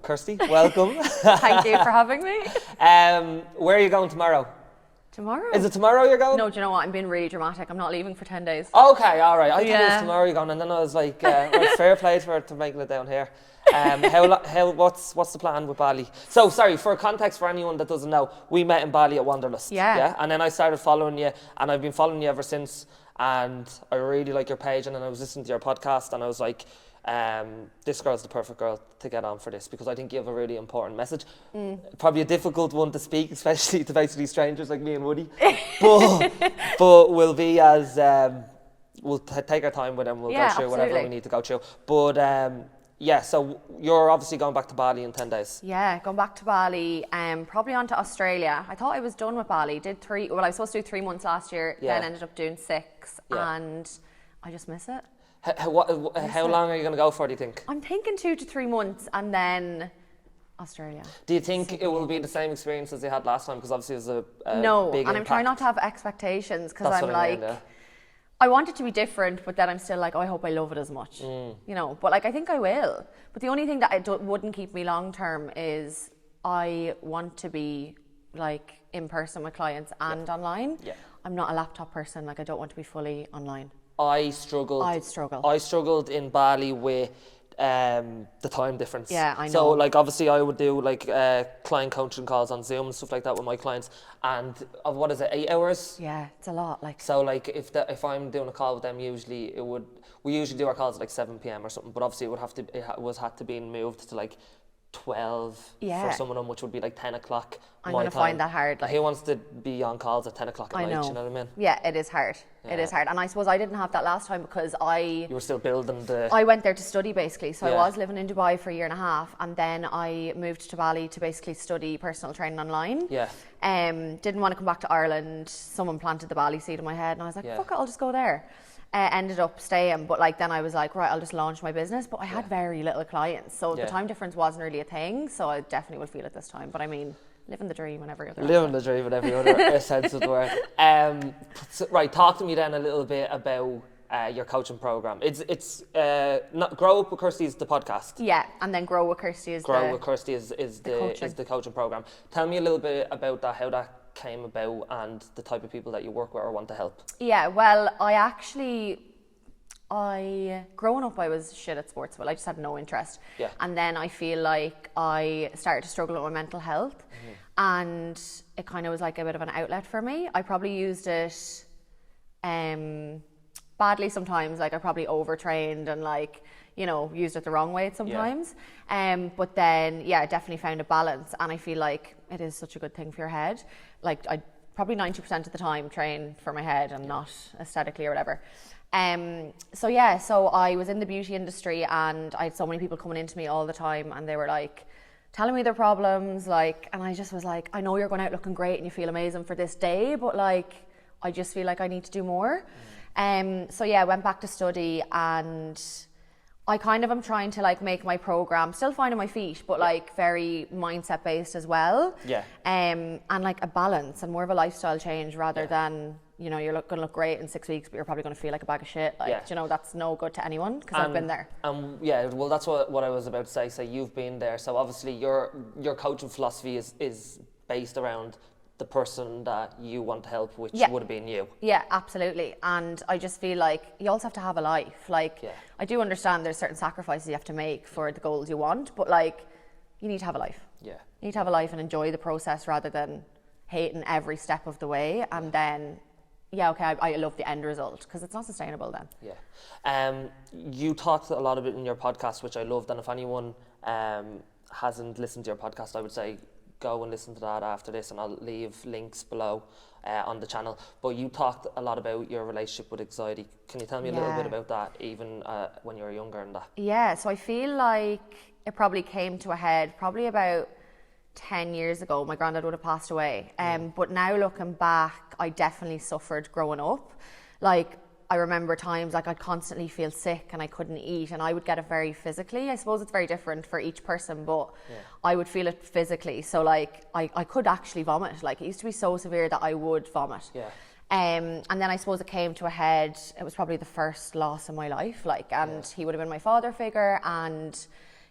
Kirstie, welcome. Thank you for having me. Where are you going tomorrow? Tomorrow? Is it tomorrow you're going? No, do you know what? I'm being really dramatic. I'm not leaving for 10 days. Okay, all right. I thought it was Yeah. tomorrow you're going, and then I was like, right, fair play to making it down here. What's the plan with Bali? So, sorry, for context for anyone that doesn't know, we met in Bali at Wanderlust. Yeah. And then I started following you, and I've been following you ever since. And I really like your page, and then I was listening to your podcast, and I was like, this girl's the perfect girl to get on for this, because I think you have a really important message. Probably a difficult one to speak, especially to basically strangers like me and Woody. but we'll be as we'll take our time with them. We'll go through whatever we need to go through. But yeah, so you're obviously going back to Bali in 10 days. Yeah, going back to Bali, probably on to Australia. I thought I was done with Bali. I was supposed to do 3 months last year, then ended up doing 6, and I just miss it. How long are you going to go for, do you think? I'm thinking 2 to 3 months, and then Australia. Do you think it will be the same experience as you had last time? Because obviously it was a no, big and I'm trying not impact. to have expectations, because I'm That's what I like, mean, yeah. I want it to be different, but then I'm still like, oh, I hope I love it as much, you know. But like, I think I will. But the only thing that wouldn't keep me long term is I want to be like in person with clients and online. Yeah. I'm not a laptop person. Like, I don't want to be fully online. I'd struggle. I struggled in Bali with the time difference. Yeah, I know. So like, obviously I would do like client coaching calls on Zoom and stuff like that with my clients, and what is it, 8 hours? Yeah, it's a lot. Like, so like, if I'm doing a call with them, we usually do our calls at like 7 p.m. or something, but obviously it had to be moved to like 12 for some of them, which would be like 10 o'clock. I'm going to find that hard. Like, who wants to be on calls at 10 o'clock at night, you know what I mean? Yeah, it is hard. Yeah. It is hard. And I suppose I didn't have that last time because You were still building I went there to study basically. So I was living in Dubai for 1.5 years, and then I moved to Bali to basically study personal training online. Yeah. Didn't want to come back to Ireland. Someone planted the Bali seed in my head and I was like, fuck it, I'll just go there. Ended up staying, but like then I was like, right, I'll just launch my business. But I had very little clients, so the time difference wasn't really a thing. So I definitely would feel it this time. But I mean, living the dream and every other. Living the dream in every other sense of the word. Right, talk to me then a little bit about your coaching program. It's not Grow Up with Kirstie is the podcast. Yeah, and then Grow with Kirstie is the coaching program. Tell me a little bit about that, how that came about, and the type of people that you work with or want to help. Yeah, well, growing up I was shit at sports. Well, I just had no interest. Yeah. And then I feel like I started to struggle with my mental health, and it kind of was like a bit of an outlet for me. I probably used it badly sometimes. Like, I probably overtrained and like, you know, used it the wrong way sometimes. But then, I definitely found a balance, and I feel like it is such a good thing for your head. Like, I probably 90% of the time train for my head and not aesthetically or whatever. So I was in the beauty industry, and I had so many people coming into me all the time, and they were like telling me their problems, like, and I just was like, I know you're going out looking great and you feel amazing for this day, but like, I just feel like I need to do more. I went back to study, and I kind of am trying to like make my program, still finding my feet, but like very mindset based as well. Yeah. And like a balance and more of a lifestyle change rather than, you know, you're going to look great in 6 weeks, but you're probably going to feel like a bag of shit. Like, you know, that's no good to anyone, because I've been there. Well, that's what I was about to say. So you've been there. So obviously your coaching philosophy is based around the person that you want to help, which would have been you. Yeah, absolutely. And I just feel like you also have to have a life. Like, I do understand there's certain sacrifices you have to make for the goals you want, but like, you need to have a life. Yeah. You need to have a life and enjoy the process rather than hating every step of the way. And then, I love the end result, because it's not sustainable then. Yeah. You talked a lot about it in your podcast, which I loved. And if anyone hasn't listened to your podcast, I would say go and listen to that after this, and I'll leave links below on the channel. But you talked a lot about your relationship with anxiety. Can you tell me a little bit about that, even when you were younger and that? Yeah, so I feel like it probably came to a head probably about 10 years ago. My granddad would have passed away. But now looking back, I definitely suffered growing up. Like, I remember times like I'd constantly feel sick and I couldn't eat, and I would get it very physically. I suppose it's very different for each person, but I would feel it physically. So like I could actually vomit. Like, it used to be so severe that I would vomit. Yeah. And then I suppose it came to a head. It was probably the first loss in my life. Like, and he would have been my father figure, and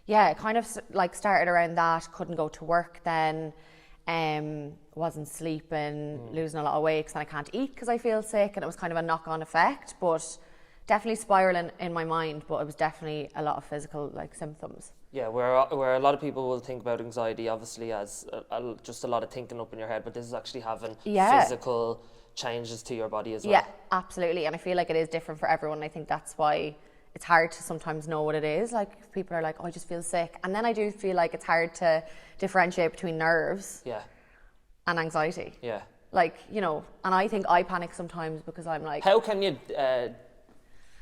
yeah, it kind of like started around that. Couldn't go to work then. Wasn't sleeping, losing a lot of weight because then I can't eat because I feel sick, and it was kind of a knock-on effect. But definitely spiraling in my mind. But it was definitely a lot of physical like symptoms. Yeah, where a lot of people will think about anxiety obviously as just a lot of thinking up in your head, but this is actually having physical changes to your body as well. Yeah, absolutely. And I feel like it is different for everyone. I think that's why it's hard to sometimes know what it is. Like people are like, oh, I just feel sick. And then I do feel like it's hard to differentiate between nerves and anxiety. Yeah. Like, you know, and I think I panic sometimes because I'm like... How can you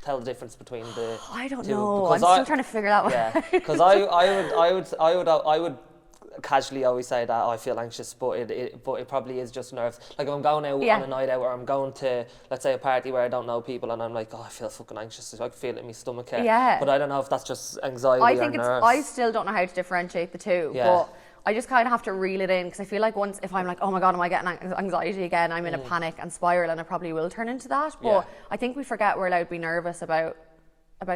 tell the difference between the I don't two? know. Because I'm still trying to figure that one out. Yeah, because I would casually always say that I feel anxious, but it probably is just nerves. Like if I'm going out on a night out, or I'm going to, let's say, a party where I don't know people, and I'm like, oh, I feel fucking anxious. I can feel it in my stomach. Yeah. But I don't know if that's just anxiety or nerves. I still don't know how to differentiate the two. Yeah. But I just kind of have to reel it in, because I feel like once, if I'm like, oh my God, am I getting anxiety again? I'm in a panic and spiral, and I probably will turn into that. But I think we forget we're allowed to be nervous about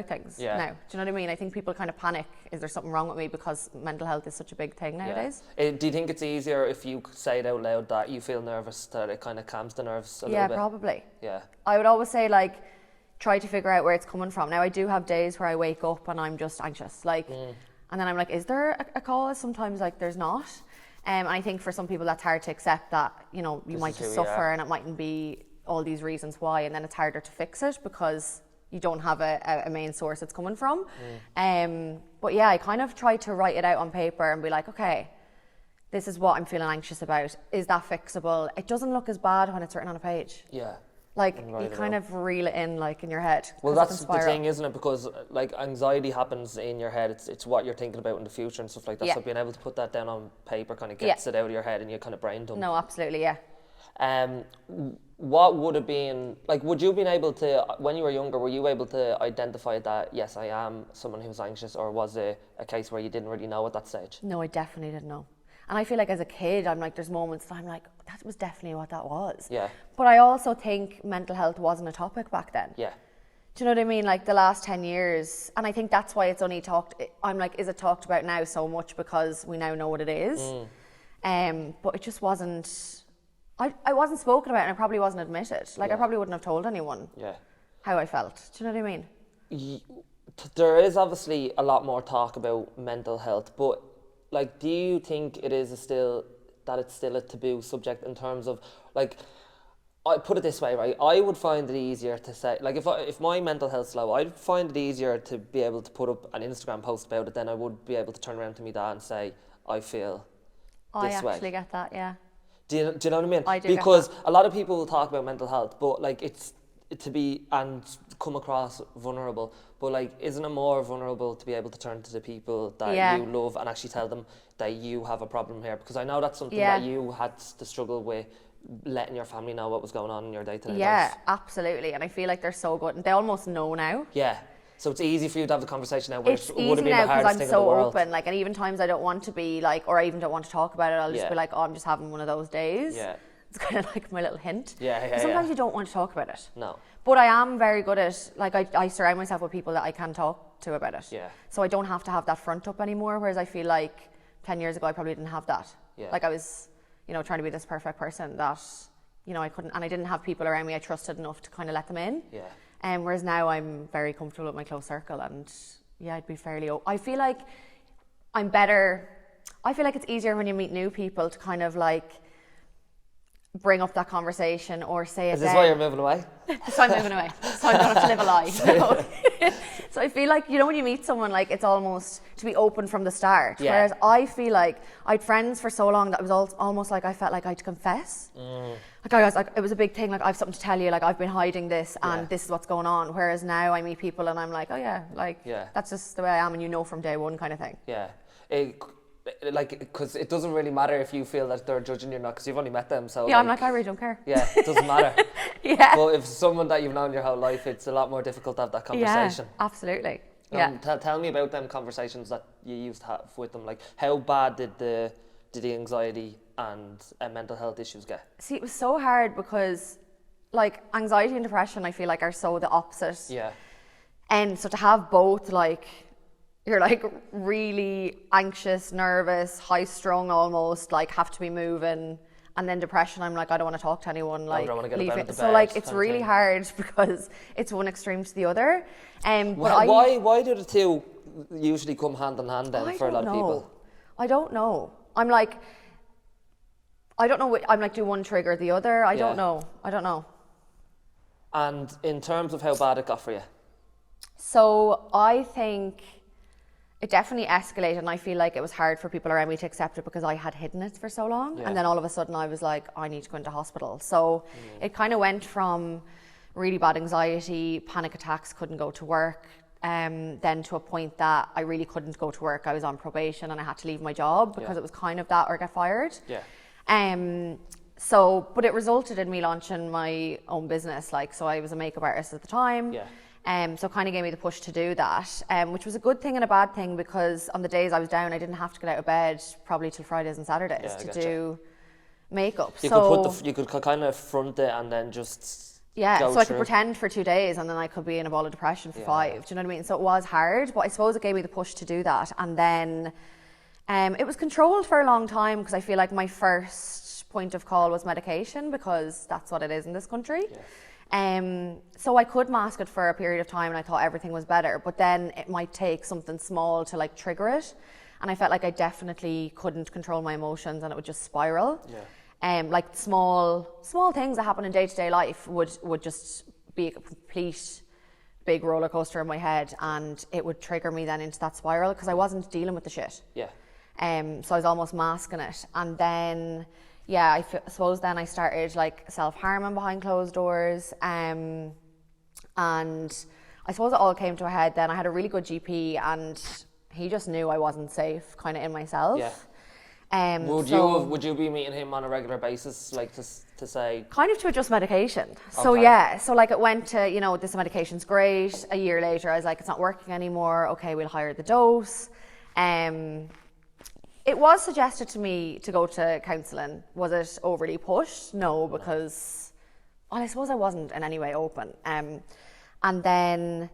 things now. Do you know what I mean? I think people kind of panic, is there something wrong with me, because mental health is such a big thing nowadays. Do you think it's easier if you say it out loud that you feel nervous, that it kind of calms the nerves a little bit? Yeah, probably. Yeah. I would always say, like, try to figure out where it's coming from. Now, I do have days where I wake up and I'm just anxious, like, and then I'm like, is there a cause? Sometimes, like, there's not. And I think for some people that's hard to accept, that, you know, you might just suffer and it mightn't be all these reasons why, and then it's harder to fix it because you don't have a main source it's coming from. But yeah, I kind of try to write it out on paper and be like, okay, this is what I'm feeling anxious about. Is that fixable? It doesn't look as bad when it's written on a page. Yeah. Like, you kind of reel it in, like, in your head. Well, that's the thing, isn't it? Because, like, anxiety happens in your head. It's what you're thinking about in the future and stuff like that. So being able to put that down on paper kind of gets it out of your head, and you kind of brain dump. No, absolutely, yeah. What would have been, like, would you have been able to, when you were younger, were you able to identify that, yes, I am someone who's anxious, or was it a case where you didn't really know at that stage? No, I definitely didn't know. And I feel like as a kid, I'm like, there's moments that I'm like, that was definitely what that was. Yeah. But I also think mental health wasn't a topic back then. Yeah. Do you know what I mean? Like, the last 10 years, and I think that's why it's only talked, I'm like, is it talked about now so much because we now know what it is? But it just wasn't, I wasn't spoken about, and I probably wasn't admitted. Like, I probably wouldn't have told anyone how I felt. Do you know what I mean? There is obviously a lot more talk about mental health, but, like, do you think it's still a taboo subject in terms of, like, I put it this way, right? I would find it easier to say, like, if my mental health's low, I'd find it easier to be able to put up an Instagram post about it than I would be able to turn around to me dad and say, I feel this way. I actually get that, yeah. Do you know what I mean? I do. Because a lot of people will talk about mental health, but, like, it's to be and come across vulnerable, but, like, isn't it more vulnerable to be able to turn to the people that you love and actually tell them that you have a problem here? Because I know that's something that you had to struggle with, letting your family know what was going on in your day-to-day life. Yeah, absolutely. And I feel like they're so good, and they almost know now. Yeah. So it's easy for you to have a conversation now, where it's it would have been now the hardest thing in the world. I'm so open, like, and even times I don't want to be like, or I even don't want to talk about it, I'll just be like, oh, I'm just having one of those days. Yeah. It's kind of like my little hint. Sometimes you don't want to talk about it. No. But I am very good at, like, I surround myself with people that I can talk to about it. Yeah. So I don't have to have that front up anymore, whereas I feel like 10 years ago I probably didn't have that. Yeah. Like, I was, you know, trying to be this perfect person that, you know, I couldn't, and I didn't have people around me I trusted enough to kind of let them in. Yeah. Whereas now I'm very comfortable with my close circle, and I'd be fairly, I feel like I'm better, I feel like it's easier when you meet new people to kind of, like, bring up that conversation or say it. Is this why you're moving away? So I'm moving away. So I'm going to live a lie. So I feel like, you know, when you meet someone, like, it's almost to be open from the start. Yeah. Whereas I feel like I had friends for so long that it was almost like I felt like I had to confess. Like, I was like, it was a big thing. Like, I have something to tell you. Like, I've been hiding this, and this is what's going on. Whereas now I meet people and I'm like, oh yeah, like, that's just the way I am, and you know from day one, kind of thing. Yeah. Like, because it doesn't really matter if you feel that they're judging you or not, because you've only met them. So yeah, I'm like, I really don't care. Yeah, it doesn't matter. Yeah. But if someone that you've known your whole life, it's a lot more difficult to have that conversation. Yeah, absolutely. Yeah. Tell me about them conversations that you used to have with them. Like, how bad did the anxiety and mental health issues get? See, it was so hard because, like, anxiety and depression, I feel like, are so the opposite. Yeah. And so to have both, like, you're like really anxious, nervous, high strung almost, like have to be moving. And then depression, I'm like, I don't want to talk to anyone, like, I don't want to get leave out it. of the So bed, like, it's kind of really thing. hard because it's one extreme to the other. But Why do the two usually come hand in hand then for a lot of people? I don't know. I'm like, I don't know. I'm like, do one trigger the other? I don't know. And in terms of how bad it got for you? So I think it definitely escalated, and I feel like it was hard for people around me to accept it because I had hidden it for so long. Yeah. And then all of a sudden I was like, I need to go into hospital. So it kind of went from really bad anxiety, panic attacks, couldn't go to work, then to a point that I really couldn't go to work. I was on probation and I had to leave my job because it was kind of that or get fired. Yeah. But it resulted in me launching my own business. Like, so I was a makeup artist at the time. Yeah. So kind of gave me the push to do that, which was a good thing and a bad thing because on the days I was down, I didn't have to get out of bed probably till Fridays and Saturdays to do makeup. You could kind of front it and then just go so I could through. pretend for 2 days and then I could be in a ball of depression for 5. Do you know what I mean? So it was hard, but I suppose it gave me the push to do that. And then it was controlled for a long time because I feel like my first point of call was medication because that's what it is in this country. Yeah. So I could mask it for a period of time and I thought everything was better, but then it might take something small to like trigger it. And I felt like I definitely couldn't control my emotions and it would just spiral. Yeah. Like small things that happen in day-to-day life would just be a complete big roller coaster in my head and it would trigger me then into that spiral because I wasn't dealing with the shit. Yeah. So I was almost masking it. And then I suppose then I started like self-harming behind closed doors. And I suppose it all came to a head then. I had a really good GP and he just knew I wasn't safe kind of in myself. Yeah. Would you be meeting him on a regular basis, like to say? Kind of to adjust medication. Okay. So so like it went to, this medication's great. A year later I was like, it's not working anymore. Okay, we'll higher the dose. It was suggested to me to go to counselling. Was it overly pushed? No, because I suppose I wasn't in any way open. And then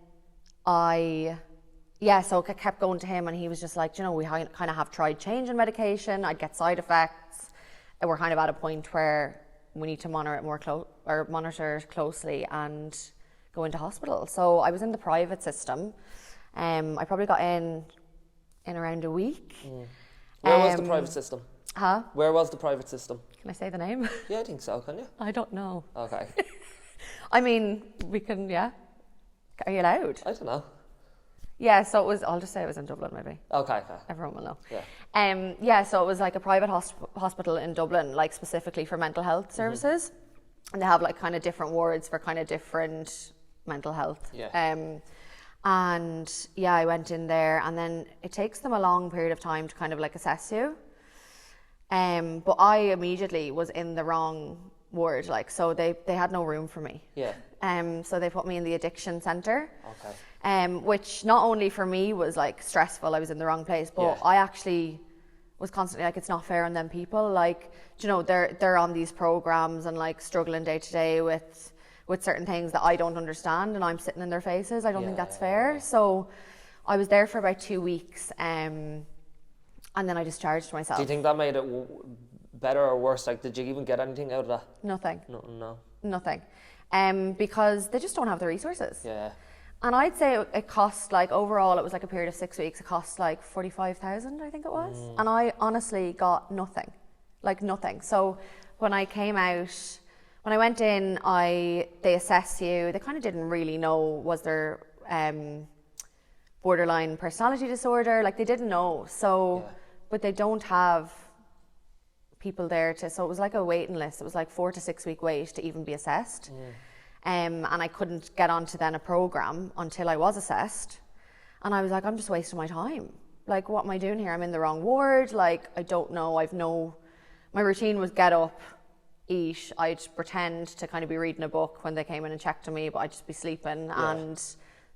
so I kept going to him and he was just like, we kind of have tried changing medication. I'd get side effects. And we're kind of at a point where we need to monitor it closely and go into hospital. So I was in the private system. I probably got in around a week. Where was the private system? Huh? Where was the private system? Can I say the name? Yeah, I think so, can you? I don't know. Okay. I mean, we can, yeah. Are you allowed? I don't know. Yeah, so I'll just say it was in Dublin maybe. Okay. Everyone will know. Yeah. So it was like a private hospital in Dublin, like specifically for mental health services. And they have like kind of different wards for kind of different mental health. Yeah. I went in there and then it takes them a long period of time to kind of like assess you. But I immediately was in the wrong ward, like, so they had no room for me. Yeah. So they put me in the addiction centre. Okay. Which not only for me was like stressful, I was in the wrong place, but I actually was constantly like, it's not fair on them people. Like, they're on these programs and like struggling day to day with certain things that I don't understand and I'm sitting in their faces. I don't think that's fair. Yeah. So I was there for about 2 weeks and then I discharged myself. Do you think that made it better or worse? Like, did you even get anything out of that? Nothing. No. Nothing. Because they just don't have the resources. Yeah. And I'd say it cost like, overall it was like a period of 6 weeks, it cost like 45,000 I think it was. And I honestly got nothing. Like nothing. So when I came out, when I went in, they assess you. They kind of didn't really know was there borderline personality disorder. Like they didn't know. So, but they don't have people there so it was like a waiting list. It was like 4 to 6 week wait to even be assessed. And I couldn't get onto then a program until I was assessed. And I was like, I'm just wasting my time. Like, what am I doing here? I'm in the wrong ward. Like, I don't know. My routine was get up, eat. I'd pretend to kind of be reading a book when they came in and checked on me, but I'd just be sleeping and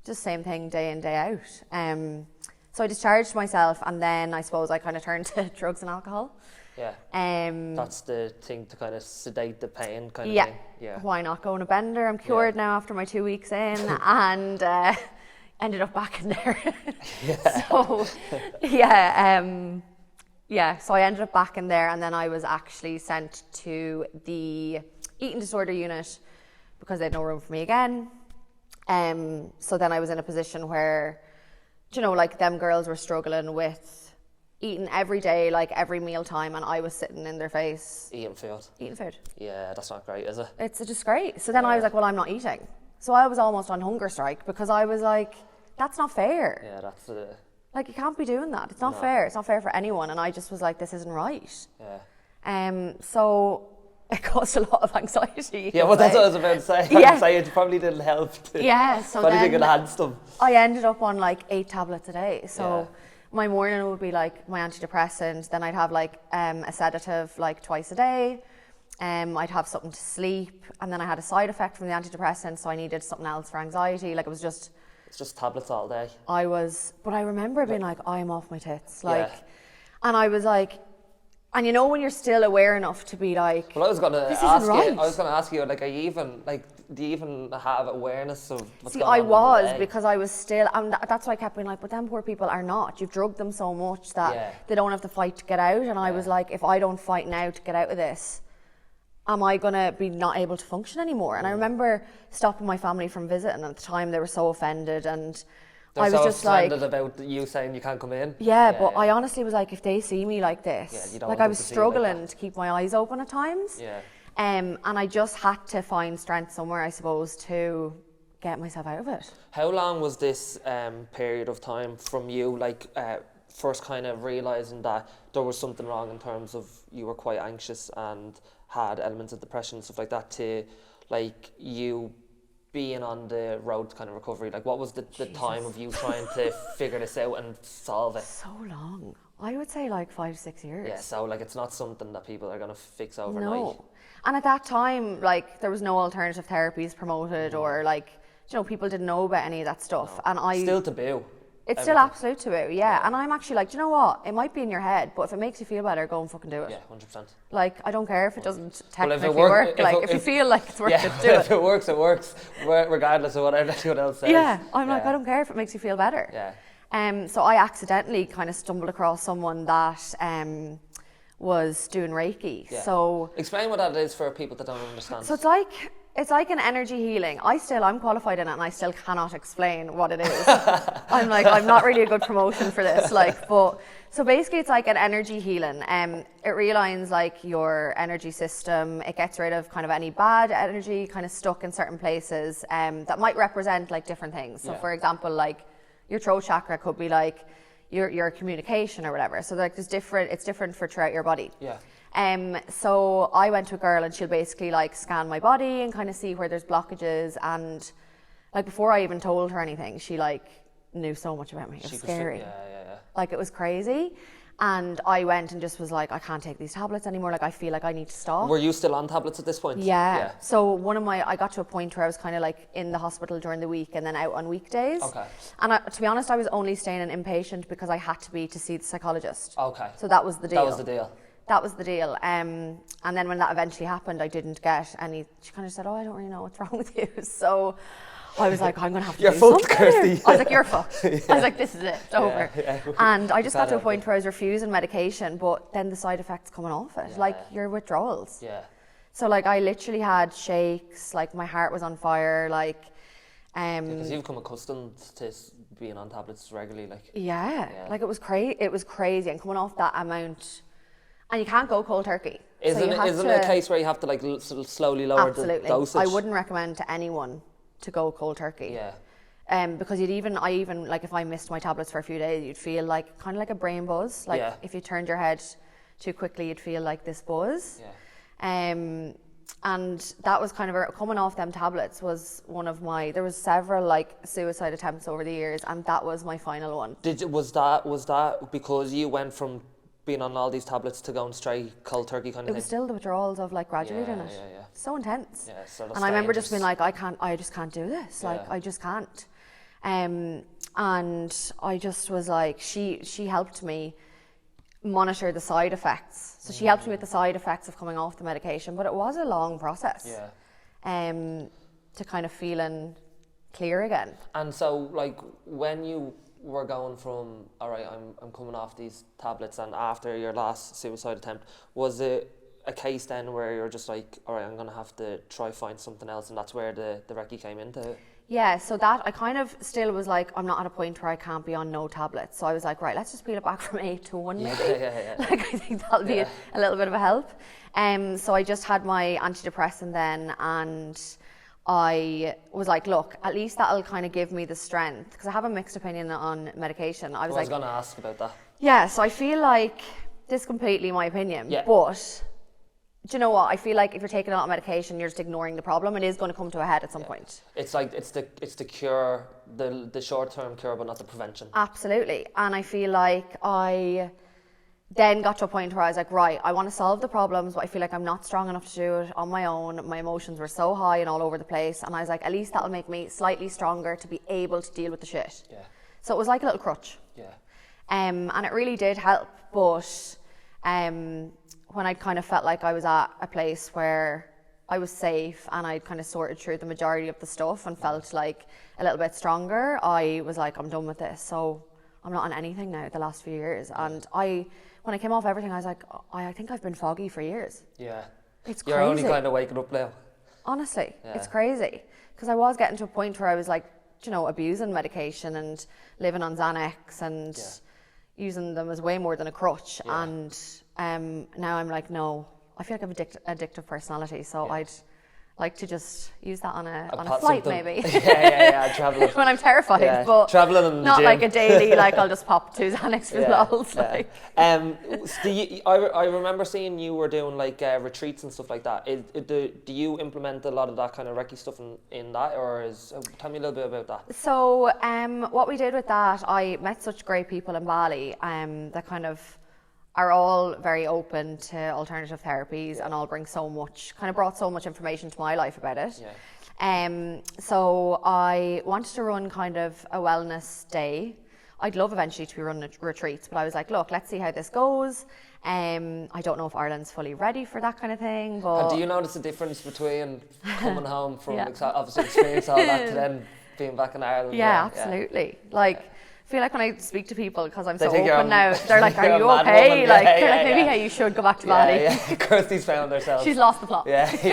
just same thing day in, day out. So I discharged myself and then I suppose I kind of turned to drugs and alcohol. Yeah. That's the thing to kind of sedate the pain kind of thing. Yeah. Why not go on a bender? I'm cured now after my 2 weeks in and ended up back in there. Yeah. So, yeah, so I ended up back in there, and then I was actually sent to the eating disorder unit because they had no room for me again. So then I was in a position where, you know, like them girls were struggling with eating every day, like every meal time, and I was sitting in their face. Eating food. Eating food. Yeah, that's not great, is it? It's a disgrace. So then I was like, well, I'm not eating. So I was almost on hunger strike because I was like, that's not fair. Yeah, that's Like, you can't be doing that. It's not fair. It's not fair for anyone. And I just was like, this isn't right. Yeah. So it caused a lot of anxiety. Yeah, well, that's what I was about to say. Yeah. It probably didn't help. Yeah, so probably then didn't had some. I ended up on like 8 tablets a day. So Yeah. my morning would be like my antidepressant. Then I'd have like a sedative like twice a day. I'd have something to sleep. And then I had a side effect from the antidepressant, so I needed something else for anxiety. Like, it was just... It's just tablets all day. But I remember being like, I'm off my tits. Like, Yeah. And I was like, and you know when you're still aware enough to be like, well, I was going to this ask isn't right. you. I was going to ask you, like, are you even like, do you even have awareness of what's See, going on? I was, in the day? because I was still, and that's why I kept being like, but them poor people are not. You've drugged them so much that they don't have to fight to get out. And I was like, if I don't fight now to get out of this, am I going to be not able to function anymore? And I remember stopping my family from visiting. At the time, they were so offended, and They're I was so just like, offended about you saying you can't come in. yeah, but I honestly was like, if they see me like this, you don't like want I them was to see you like struggling that. to keep my eyes open at times. Yeah. And I just had to find strength somewhere, I suppose, to get myself out of it. How long was this period of time from you, like, first kind of realising that there was something wrong in terms of you were quite anxious and had elements of depression and stuff like that, to, like, you being on the road to kind of recovery? Like, what was the time of you trying to figure this out and solve it? So long. I would say like 5-6 years. Yeah, so, like, it's not something that people are going to fix overnight. No. And at that time, like, there was no alternative therapies promoted, or like, you know, people didn't know about any of that stuff. No. And I... Still taboo. It's still absolute taboo, yeah. And I'm actually like, do you know what? It might be in your head, but if it makes you feel better, go and fucking do it. Yeah, 100%. Like, I don't care if it doesn't Well, technically if work. Like, if you feel like it's worth it, do it. If it works, it works, regardless of what anyone else says. Yeah, I'm like, I don't care if it makes you feel better. Yeah. So I accidentally kind of stumbled across someone that was doing Reiki. Yeah. So explain what that is for people that don't understand. So it's like an energy healing. I'm qualified in it, and I still cannot explain what it is. I'm not really a good promotion for this. So basically it's like an energy healing. It realigns like your energy system. It gets rid of kind of any bad energy kind of stuck in certain places that might represent like different things. So for example, like your throat chakra could be like your communication or whatever. So like it's different for throughout your body. Yeah. So I went to a girl, and she'll basically like scan my body and kind of see where there's blockages, and like before I even told her anything, she like knew so much about me. It was scary. Yeah. Like, it was crazy. And I went and just was like, I can't take these tablets anymore. Like, I feel like I need to stop. Were you still on tablets at this point? Yeah. So I got to a point where I was kind of like in the hospital during the week and then out on weekdays. Okay. And to be honest, I was only staying an inpatient because I had to be to see the psychologist. Okay. So that was the deal. That was the deal. And then when that eventually happened, I didn't get any. She kind of said, "Oh, I don't really know what's wrong with you." So I was like, "I'm going to have to do something." Kirstie. I was like, "You're fucked." I was like, "This is it. It's over." And I just got to a point where I was refusing medication, but then the side effects coming off it, like your withdrawals. Yeah. So like I literally had shakes, like my heart was on fire, like. Because you've become accustomed to being on tablets regularly, like. Yeah. Like it was crazy. It was crazy, and coming off that amount. And you can't go cold turkey. Isn't it a case where you have to like slowly lower the dosage? I wouldn't recommend to anyone to go cold turkey. Yeah. Because I even like if I missed my tablets for a few days, you'd feel like kind of like a brain buzz. Like if you turned your head too quickly, you'd feel like this buzz. Yeah. And that was kind of coming off them tablets was one of there was several like suicide attempts over the years, and that was my final one. Was that because you went from being on all these tablets to going straight cold turkey kind of thing? It was still the withdrawals of like gradually doing it. Yeah. So intense. Yeah, so and I remember just being like, I just can't do this. Like, I just can't. And I just was like, she helped me monitor the side effects. So she helped me with the side effects of coming off the medication, but it was a long process. Yeah. To kind of feeling clear again. And so, like, when you were going from, all right, I'm coming off these tablets, and after your last suicide attempt, was it a case then where you're just like, all right, I'm going to have to try find something else, and that's where the recce came into? Yeah, so that I kind of still was like, I'm not at a point where I can't be on no tablets. So I was like, right, let's just peel it back from 8 to 1 maybe. Like, I think that'll be a little bit of a help. So I just had my antidepressant then, and I was like, look, at least that'll kind of give me the strength, because I have a mixed opinion on medication. I was going to ask about that. Yeah, so I feel like this is completely my opinion, but do you know what? I feel like if you're taking a lot of medication, you're just ignoring the problem. It is going to come to a head at some point. It's like it's the cure, the short-term cure, but not the prevention. Absolutely. And I feel like I then got to a point where I was like, right, I want to solve the problems, but I feel like I'm not strong enough to do it on my own. My emotions were so high and all over the place. And I was like, at least that'll make me slightly stronger to be able to deal with the shit. Yeah. So it was like a little crutch. Yeah. And it really did help. But when I kind of felt like I was at a place where I was safe and I'd kind of sorted through the majority of the stuff and felt like a little bit stronger, I was like, I'm done with this. So I'm not on anything now the last few years. And when I came off everything, I was like, I think I've been foggy for years. Yeah. It's You're crazy. only kind of waking up now. Honestly, it's crazy. Because I was getting to a point where I was like, you know, abusing medication and living on Xanax and using them as way more than a crutch. And now I'm like, no, I feel like I have addictive personality, so I'd like to just use that on a flight maybe. Traveling. When I'm terrified, but traveling in the not gym. like a daily, like I'll just pop 2 Xanax for lols. Like. I remember seeing you were doing like retreats and stuff like that. Do you implement a lot of that kind of recce stuff in that, or tell me a little bit about that? So what we did with that, I met such great people in Bali that kind of are all very open to alternative therapies and all brought so much information to my life about it. So I wanted to run kind of a wellness day. I'd love eventually to be running retreats, but I was like, look, let's see how this goes. I don't know if Ireland's fully ready for that kind of thing. But do you notice the difference between coming home from obviously experience all that to then being back in Ireland? Yeah, absolutely. I feel like when I speak to people, because I'm so open now, they're like, are you okay? Maybe you should go back to Bali. Kirstie's found herself. She's lost the plot. But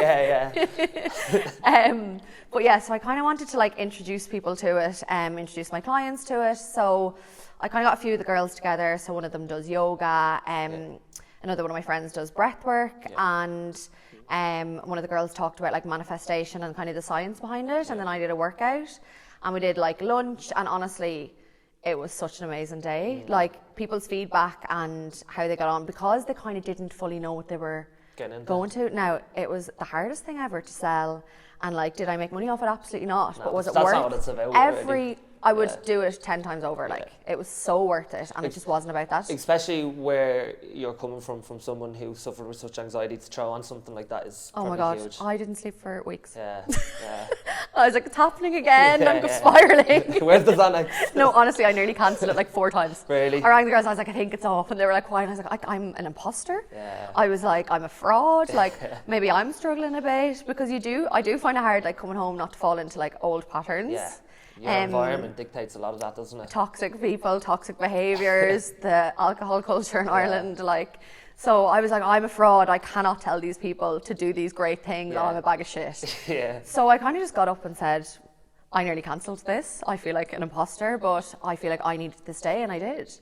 yeah, so I kind of wanted to like introduce people to it, introduce my clients to it. So I kind of got a few of the girls together. So one of them does yoga, another one of my friends does breath work, and one of the girls talked about like manifestation and kind of the science behind it. And then I did a workout, and we did like lunch, and honestly, it was such an amazing day. Like people's feedback and how they got on, because they kind of didn't fully know what they were going to. Now, it was the hardest thing ever to sell. And like, did I make money off it? Absolutely not. No, but was it worth that's not what it's about. I would do it 10 times over. Like, it was so worth it, and it just wasn't about that. Especially where you're coming from someone who suffered with such anxiety, to throw on something like that is oh my god, huge. I didn't sleep for weeks. I was like, it's happening again. I'm spiraling. Where's the Xanax? No, honestly, I nearly cancelled it like 4 times. Really? I rang the girls, I was like, I think it's off, and they were like, why? And I was like, I'm an imposter. I was like, I'm a fraud. Like, maybe I'm struggling a bit, because I do find it hard, like coming home, not to fall into like old patterns. Your environment dictates a lot of that, doesn't it? Toxic people, toxic behaviours, the alcohol culture in Ireland, like. So I was like, I'm a fraud. I cannot tell these people to do these great things. I'm a bag of shit. So I kind of just got up and said, I nearly cancelled this. I feel like an imposter, but I feel like I needed this day, and I did.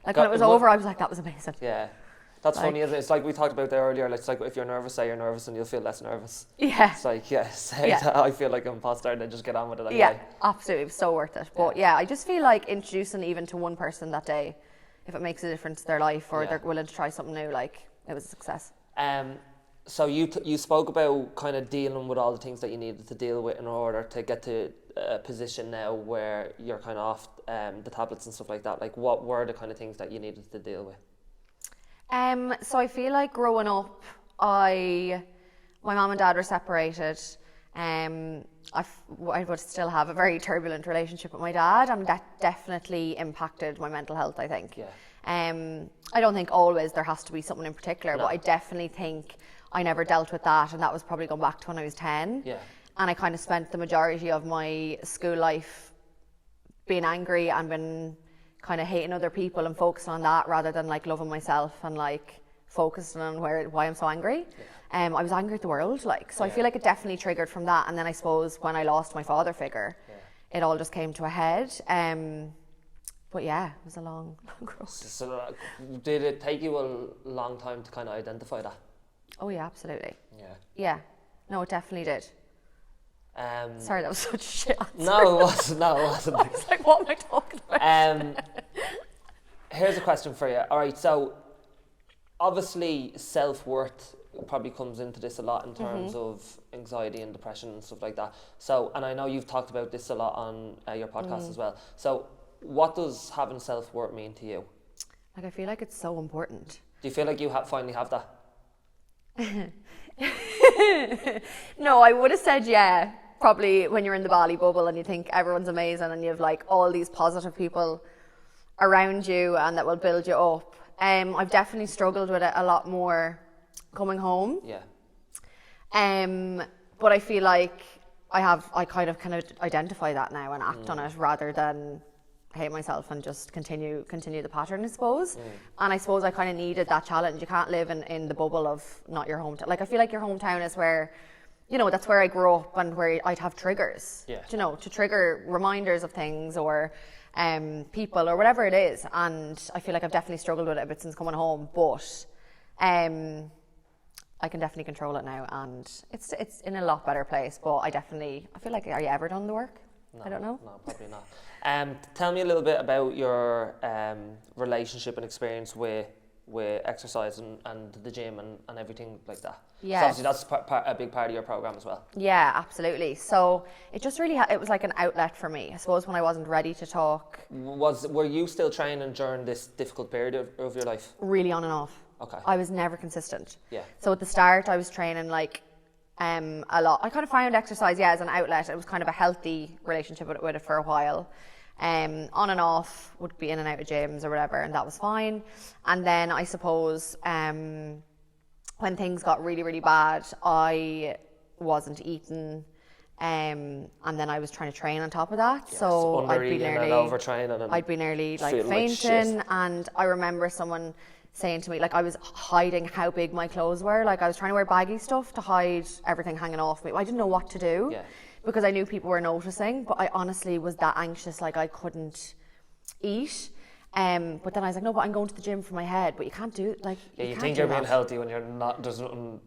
Like when it was over, I was like, that was amazing. That's funny, isn't it? It's like we talked about there earlier. It's like if you're nervous, say you're nervous, and you'll feel less nervous. It's like, I feel like an imposter, and then just get on with it anyway. Yeah, absolutely. It was so worth it. But I just feel like introducing even to one person that day, if it makes a difference to their life, or they're willing to try something new, like, it was a success. So you spoke about kind of dealing with all the things that you needed to deal with in order to get to a position now where you're kind of off the tablets and stuff like that. Like, what were the kind of things that you needed to deal with? So I feel like growing up, my mum and dad were separated. I would still have a very turbulent relationship with my dad, and that definitely impacted my mental health, I think. I don't think always there has to be something in particular, but I definitely think I never dealt with that, and that was probably going back to when I was 10. And I kind of spent the majority of my school life being angry and been kind of hating other people and focusing on that rather than like loving myself and like focusing on why I'm so angry. I was angry at the world, like, so I feel like it definitely triggered from that. And then I suppose when I lost my father figure, it all just came to a head. But yeah, it was a long growth. So did it take you a long time to kind of identify that? Oh yeah, absolutely. Yeah. Yeah, no, it definitely did. Sorry, that was such a shit answer. No, it wasn't. No, it wasn't. I was like, what am I talking about? Here's a question for you. All right, so obviously self-worth probably comes into this a lot in terms of anxiety and depression and stuff like that. So, and I know you've talked about this a lot on your podcast as well. So, what does having self-worth mean to you? Like, I feel like it's so important. Do you feel like you finally have that? No, I would have said yeah, probably when you're in the Bali bubble and you think everyone's amazing and you have like all these positive people around you and that will build you up. I've definitely struggled with it a lot more coming home. Yeah. But I feel like I kind of identify that now and act on it rather than hate myself and just continue the pattern, I suppose. And I suppose I kind of needed that challenge. You can't live in the bubble of not your hometown. Like, I feel like your hometown is where, you know, that's where I grew up and where I'd have triggers, you know, to trigger reminders of things or people or whatever it is. And I feel like I've definitely struggled with it a bit since coming home, but I can definitely control it now and it's in a lot better place. But I feel like, are you ever done the work? No, I don't know. No, probably not. Tell me a little bit about your relationship and experience with exercise and the gym and everything like that. Yeah. So obviously that's a big part of your program as well. Yeah, absolutely. So it just really, it was like an outlet for me. I suppose when I wasn't ready to talk. Were you still training during this difficult period of your life? Really on and off. Okay. I was never consistent. Yeah. So at the start I was training like a lot. I kind of found exercise, as an outlet. It was kind of a healthy relationship with it for a while. On and off, would be in and out of gyms or whatever, and that was fine. And then I suppose when things got really, really bad, I wasn't eating, and then I was trying to train on top of that. Yes, so I'd be nearly overtraining. I'd be nearly like fainting. Like, and I remember someone saying to me, like, I was hiding how big my clothes were. Like, I was trying to wear baggy stuff to hide everything hanging off me. I didn't know what to do. Yeah. Because I knew people were noticing, but I honestly was that anxious, like I couldn't eat. But then I was like, no, but I'm going to the gym for my head. But you can't do it. Like, you think you're being healthy when you're not. There's no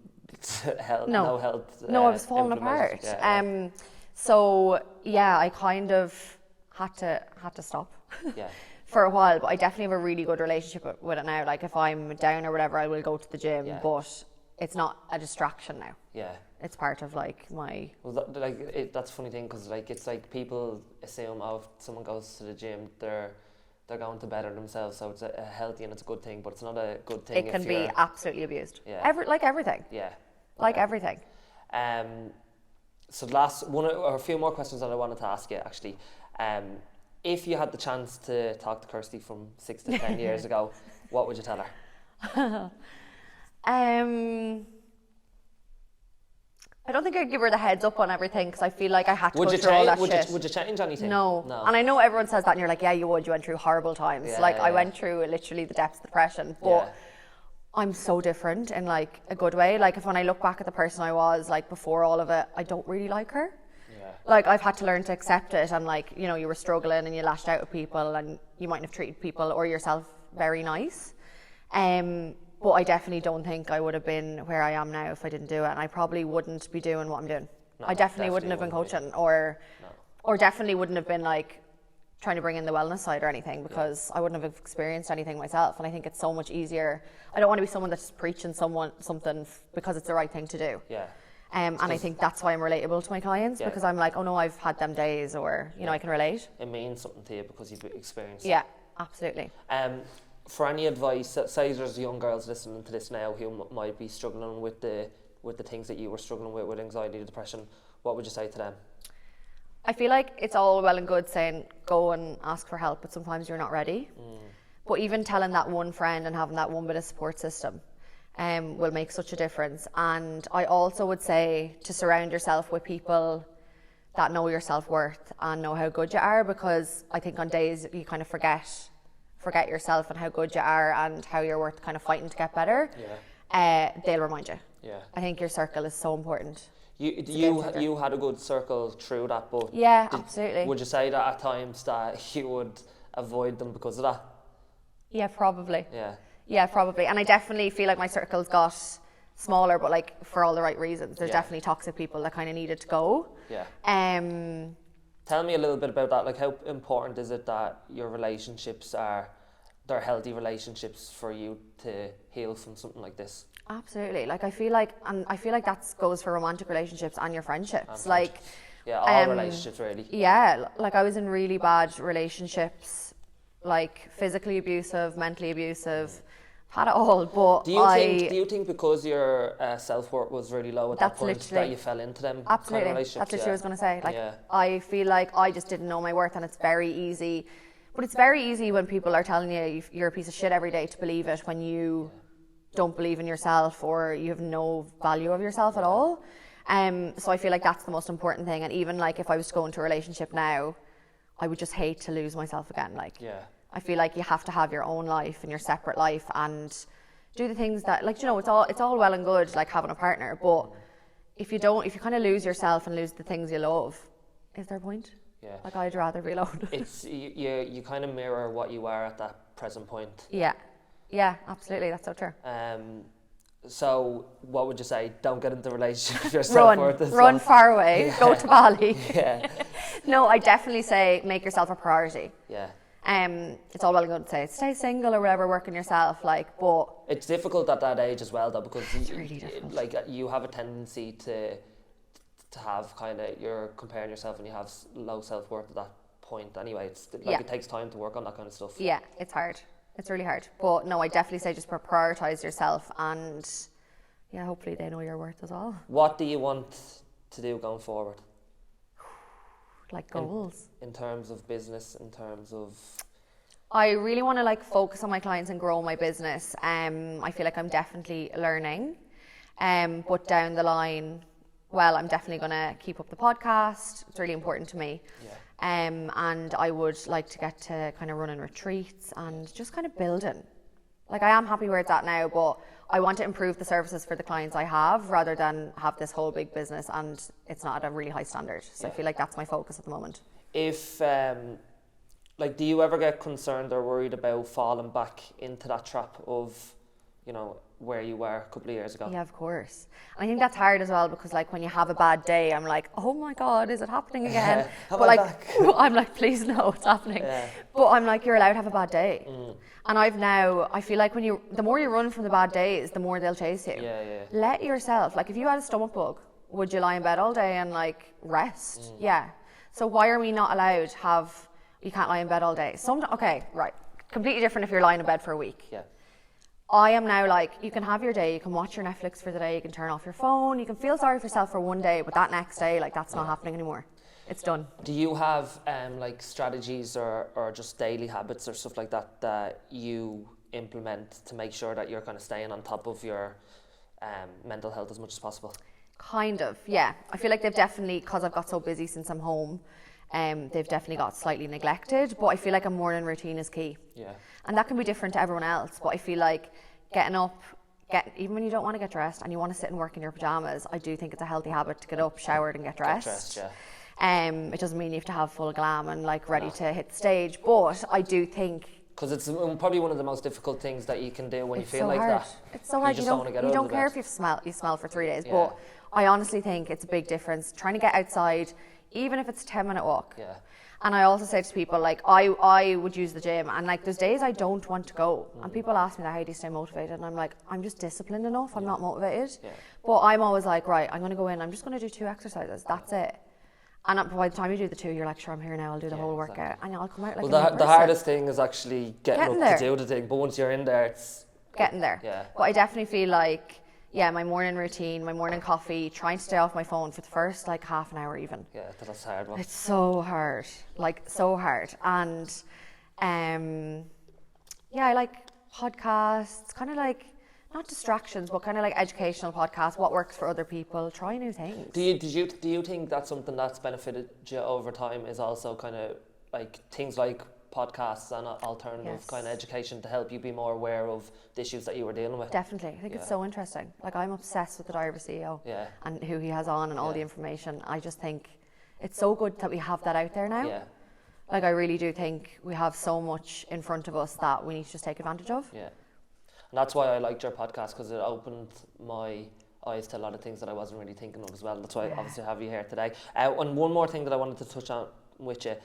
health. No, I was falling apart. Yeah. So yeah, I kind of had to stop. Yeah. For a while, but I definitely have a really good relationship with it now. Like, if I'm down or whatever, I will go to the gym, but it's not a distraction now. Yeah. It's part of like my. Well, that's a funny thing because like it's like people assume if someone goes to the gym, they're going to better themselves, so it's a healthy and it's a good thing, but it's not a good thing. It can be absolutely abused. Yeah. Like everything. Yeah. Like everything. So the last one or a few more questions that I wanted to ask you actually. If you had the chance to talk to Kirstie from 6 to 10 years ago, what would you tell her? I don't think I'd give her the heads up on everything because I feel like I had to go through all that shit. Would you change anything? No. And I know everyone says that and you're like, yeah, you would. You went through horrible times. I went through literally the depths of depression. But I'm so different in like a good way. Like, when I look back at the person I was like before all of it, I don't really like her. Yeah. Like, I've had to learn to accept it and like, you know, you were struggling and you lashed out at people and you mightn't have treated people or yourself very nice. But I definitely don't think I would have been where I am now if I didn't do it, and I probably wouldn't be doing what I'm doing. No, I definitely wouldn't have been coaching or definitely wouldn't have been like trying to bring in the wellness side or anything because I wouldn't have experienced anything myself, and I think it's so much easier. I don't want to be someone that's preaching something because it's the right thing to do. Yeah. And I think that's why I'm relatable to my clients because I'm like, oh no, I've had them days, or you know, I can relate. It means something to you because you've experienced it. Yeah, absolutely. For any advice, say there's young girls listening to this now who might be struggling with the things that you were struggling with anxiety, depression, what would you say to them? I feel like it's all well and good saying go and ask for help, but sometimes you're not ready. But even telling that one friend and having that one bit of support system, will make such a difference. And I also would say to surround yourself with people that know your self-worth and know how good you are, because I think on days you kind of forget yourself and how good you are and how you're worth kind of fighting to get better. They'll remind you. I think your circle is so important. You had a good circle through that, but absolutely. Would you say that at times that you would avoid them because of that? Yeah, probably. Yeah, probably. And I definitely feel like my circles got smaller, but like for all the right reasons. There's definitely toxic people that kind of needed to go. Tell me a little bit about that. Like, how important is it that your relationships they're healthy relationships for you to heal from something like this? Absolutely. Like I feel like that goes for romantic relationships and your friendships. All relationships really. Yeah, like I was in really bad relationships, like physically abusive, mentally abusive, had it all. But do you think because your self-worth was really low at that point that you fell into them absolutely kind of relationships? That's what I was going to say. Like I feel like I just didn't know my worth, and it's very easy. But it's very easy when people are telling you you're a piece of shit every day to believe it when you don't believe in yourself or you have no value of yourself at all. So I feel like that's the most important thing. And even like if I was to go into a relationship now, I would just hate to lose myself again. I feel like you have to have your own life and your separate life and do the things that, like, you know, it's all well and good like having a partner, but if you kind of lose yourself and lose the things you love, is there a point? Like I'd rather be alone. It's you kind of mirror what you are at that present point. Yeah, absolutely. That's so true. So what would you say? Don't get into a relationship with yourself. Run far away. Go to Bali. Yeah. No, I definitely say make yourself a priority. Yeah. It's all well and good to say stay single or whatever, work on yourself, like, but it's difficult at that age as well, though, because it's really difficult. Like you have a tendency to have kind of, you're comparing yourself and you have low self-worth at that point anyway. It's like it takes time to work on that kind of stuff. Yeah, it's hard. It's really hard. But no, I definitely say just prioritise yourself, and hopefully they know your worth as well. What do you want to do going forward? Like goals. In terms of business, in terms of... I really want to like focus on my clients and grow my business. I feel like I'm definitely learning. But down the line, I'm definitely going to keep up the podcast. It's really important to me. And I would like to get to kind of running retreats and just kind of building. Like I am happy where it's at now, but I want to improve the services for the clients I have rather than have this whole big business and it's not at a really high standard. So I feel like that's my focus at the moment. If, do you ever get concerned or worried about falling back into that trap of, you know, where you were a couple of years ago? Yeah, of course. And I think that's hard as well because like when you have a bad day, I'm like, oh my God, is it happening again? But like, I'm like, please no, it's happening. But I'm like, you're allowed to have a bad day. And I feel like the more you run from the bad days, the more they'll chase you. Let yourself, like if you had a stomach bug, would you lie in bed all day and like rest? Yeah. So why are we not allowed to you can't lie in bed all day? Okay, right. Completely different if you're lying in bed for a week. I am now like, you can have your day, you can watch your Netflix for the day, you can turn off your phone, you can feel sorry for yourself for one day, but that next day, like that's not happening anymore. It's done. Do you have like strategies or just daily habits or stuff like that that you implement to make sure that you're kind of staying on top of your mental health as much as possible? Kind of, yeah. I feel like they've definitely, because I've got so busy since I'm home, they've definitely got slightly neglected, but I feel like a morning routine is key. And that can be different to everyone else, but I feel like getting up, even when you don't want to get dressed and you want to sit and work in your pajamas, I do think it's a healthy habit to get up, showered and get dressed. It doesn't mean you have to have full glam and like ready to hit the stage, but I do think... Because it's probably one of the most difficult things that you can do when you feel like that. It's so hard. You don't care if you smell for 3 days, but I honestly think it's a big difference. Trying to get outside, even if it's a 10-minute walk. And I also say to people, like, I would use the gym, and like there's days I don't want to go, and people ask me that, how do you stay motivated? And I'm like, I'm just disciplined enough, I'm not motivated. But I'm always like, right, I'm going to go in, I'm just going to do 2 exercises, that's it. And by the time you do the 2, you're like, sure, I'm here now, I'll do the whole workout, and I'll come out like the hardest thing is actually getting up to do the thing, but once you're in there, it's... Getting there. But I definitely feel like, my morning routine, my morning coffee, trying to stay off my phone for the first like half an hour even. That's a hard one. It's so hard, like so hard. And I like podcasts, kind of like not distractions, but kind of like educational podcasts, what works for other people, try new things. Do you think that's something that's benefited you over time, is also kind of like things like podcasts and alternative kind of education to help you be more aware of the issues that you were dealing with? Definitely. I think it's so interesting. Like, I'm obsessed with the Diary of a CEO and who he has on and all the information. I just think it's so good that we have that out there now. Yeah. Like, I really do think we have so much in front of us that we need to just take advantage of. Yeah. And that's why I liked your podcast, because it opened my eyes to a lot of things that I wasn't really thinking of as well. That's why I obviously have you here today. And one more thing that I wanted to touch on with you.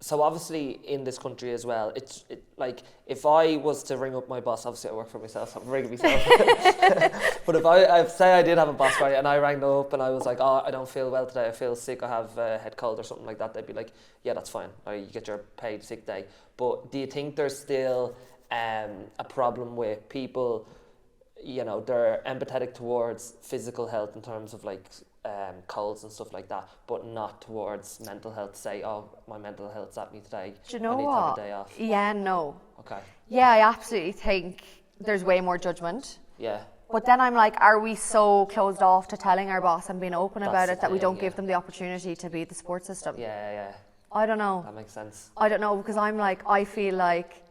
So obviously in this country as well, like if I was to ring up my boss, obviously I work for myself, so I'm ringing myself. But if I say I did have a boss, right, and I rang them up and I was like, oh, I don't feel well today, I feel sick, I have a head cold or something like that, they'd be like, yeah, that's fine, or you get your paid sick day. But do you think there's still a problem with people, you know, they're empathetic towards physical health in terms of like colds and stuff like that, but not towards mental health? Say, oh, my mental health's at me today, do you know I need what? to have a day off. Yeah, no. Okay. Yeah, I absolutely think there's way more judgment. Yeah. But then I'm like, are we so closed off to telling our boss and being open about it that we don't give them the opportunity to be the support system? Yeah. I don't know. That makes sense. I don't know, because I'm like, I feel like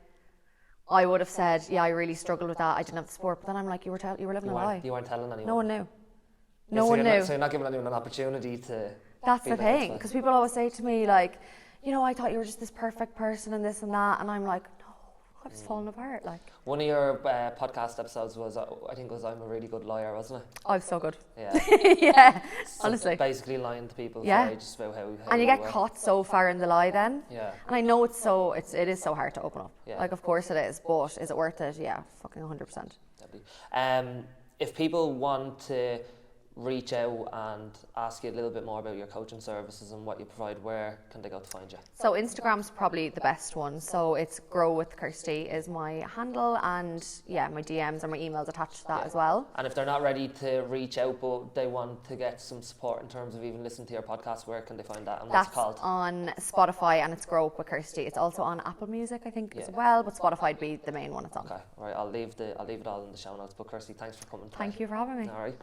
I would have said, yeah, I really struggled with that, I didn't have the support. But then I'm like, you were living a lie. You weren't telling anyone. No one knew. Yeah, No one knew. So you're not giving anyone an opportunity to. That's the thing, because people always say to me like, you know, I thought you were just this perfect person and this and that, and I'm like, no, I was falling apart. Like, one of your podcast episodes was, I think it was I'm a Really Good Liar, wasn't it? I was so good. Yeah. Yeah, So honestly. basically lying to people. Yeah. Just about how And you get were. caught so far in the lie then. Yeah. And I know it is so hard to open up. Yeah. Like, of course it is, but is it worth it? Yeah, fucking 100%. Definitely. If people want to reach out and ask you a little bit more about your coaching services and what you provide, where can they go to find you? So Instagram's probably the best one. So it's Grow with Kirstie is my handle, and yeah, my DMs and my emails attached to that as well. And if they're not ready to reach out but they want to get some support in terms of even listening to your podcast, where can they find that and what's it called? That's on Spotify, and it's Grow Up with Kirstie. It's also on Apple Music, I think, as well, but Spotify'd be the main one it's on. Okay, right, I'll leave it all in the show notes. But Kirstie, thanks for coming today. Thank you for having me. All right.